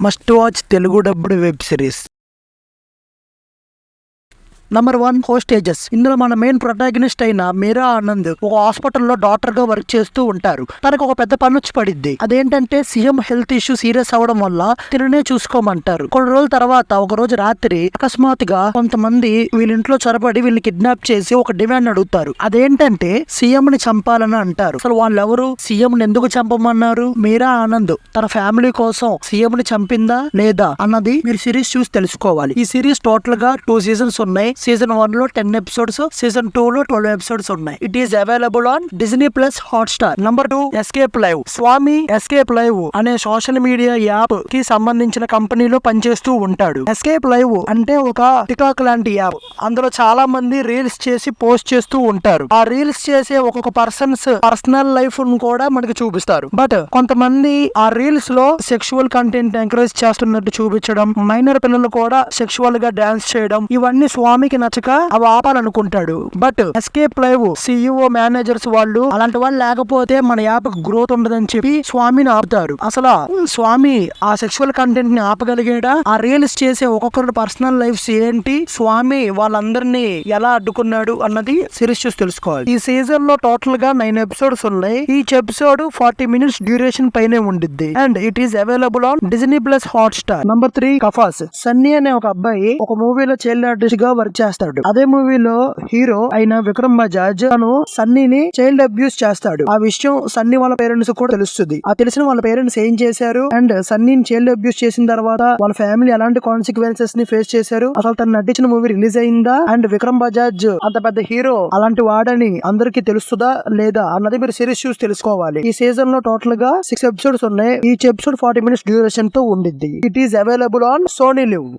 Must watch Telugu dubbed web series. Number 1 hostages. ఇందులో మన main protagonist అయిన మీరా ఆనంద్ ఒక హాస్పిటల్లో డాక్టర్ గా వర్క్ చేస్తూ ఉంటారు. తనకు ఒక పెద్ద పని వచ్చి పడిద్ది. అదేంటంటే సీఎం హెల్త్ ఇష్యూ సీరియస్ అవడం వల్ల తిననే చూసుకోమంటారు. కొన్ని రోజుల తర్వాత ఒక రోజు రాత్రి అకస్మాత్తుగా కొంతమంది వీళ్ళ ఇంట్లో చొరబడి వీళ్ళని కిడ్నాప్ చేసి ఒక డిమాండ్ అడుగుతారు. అదేంటంటే సీఎం ని చంపాలని అంటారు. అసలు వాళ్ళెవరు, సీఎం ని ఎందుకు చంపమన్నారు? మీరా ఆనంద్ తన ఫ్యామిలీ కోసం సీఎం ని చంపిందా లేదా అన్నది మీరు సిరీస్ చూసి తెలుసుకోవాలి. ఈ సిరీస్ టోటల్ గా 2 సీజన్స్ ఉన్నాయి. సీజన్ 1 లో 10 ఎపిసోడ్స్, సీజన్ 2 లో 12 ఎపిసోడ్స్ ఉన్నాయి. It is available on Disney plus Hotstar. Number 2 escape live. స్వామి ఎస్కేప్ లైవ్ అనే సోషల్ మీడియా యాప్ కి సంబంధించిన కంపెనీలో పనిచేస్తూ ఉంటాడు. ఎస్కేప్ లైవ్ అంటే ఒక టిక్టాక్ లాంటి యాప్. అందులో చాలా మంది రీల్స్ చేసి పోస్ట్ చేస్తూ ఉంటారు. ఆ రీల్స్ చేసే ఒక్కొక్క పర్సన్స్ పర్సనల్ లైఫ్ కూడా మనకి చూపిస్తారు. బట్ కొంతమంది ఆ రీల్స్ లో సెక్షువల్ కంటెంట్ ఎంకరేజ్ చేస్తున్నట్టు చూపించడం, మైనర్ పిల్లలు కూడా సెక్షువల్ గా డాన్స్ చేయడం, ఇవన్నీ స్వామికి నచ్చక అవి ఆపాలనుకుంటాడు. But Escape Live CEO managers వాళ్ళు అలాంటి వాళ్ళు లేకపోతే మన యాప్ గ్రోత్ ఉండదని చెప్పి స్వామిని ఆపుతారు. అసలు స్వామి ఆ సెక్షువల్ కంటెంట్ ని ఆపగలిగాడా? ఆ రీల్స్ చేసే ఒక్కొక్కరు పర్సనల్ లైఫ్స్ ఏంటి, స్వామి వాళ్ళందరినీ ఎలా అడ్డుకున్నాడు అన్నది సిరీస్ చూసి తెలుసుకోవాలి. ఈ సీజన్ లో టోటల్ గా 9 ఎపిసోడ్స్ ఉన్నాయి. ఈచ్ ఎపిసోడ్ 40 మినిట్స్ డ్యూరేషన్ పైనే ఉండిద్ది. And it is available on Disney plus Hotstar. Number 3 Kafas. Sunny అనే ఒక అబ్బాయి ఒక మూవీలో చైల్డ్ ఆర్టిస్ట్ గా వర్క్ చేస్తాడు. అదే మూవీలో హీరో అయిన విక్రమ్ బజాజ్ తను సన్నీని చైల్డ్ అబ్యూస్ చేస్తాడు. ఆ విషయం సన్నీ వాళ్ళ పేరెంట్స్ కూడా తెలుస్తుంది. ఆ తెలిసిన వాళ్ళ పేరెంట్స్ ఏం చేశారు అండ్ సన్నీని చైల్డ్ అబ్యూస్ చేసిన తర్వాత వాళ్ళ ఫ్యామిలీ ఎలాంటి కాన్సిక్వెన్సెస్ ని ఫేస్ చేశారు, అసలు తను నటించిన మూవీ రిలీజ్ అయిందా, అండ్ విక్రమ్ బజాజ్ అంత పెద్ద హీరో అలాంటి వాడని అందరికి తెలుస్తుందా లేదా అన్నది మీరు సిరీస్ చూసి తెలుసుకోవాలి. ఈ సీజన్ లో టోటల్ గా 6 ఎపిసోడ్స్ ఉన్నాయి. ఈచ్ ఎపిసోడ్ 40 మినిట్స్ డ్యూరేషన్ తో ఉండిద్ది. It is available on Sony live.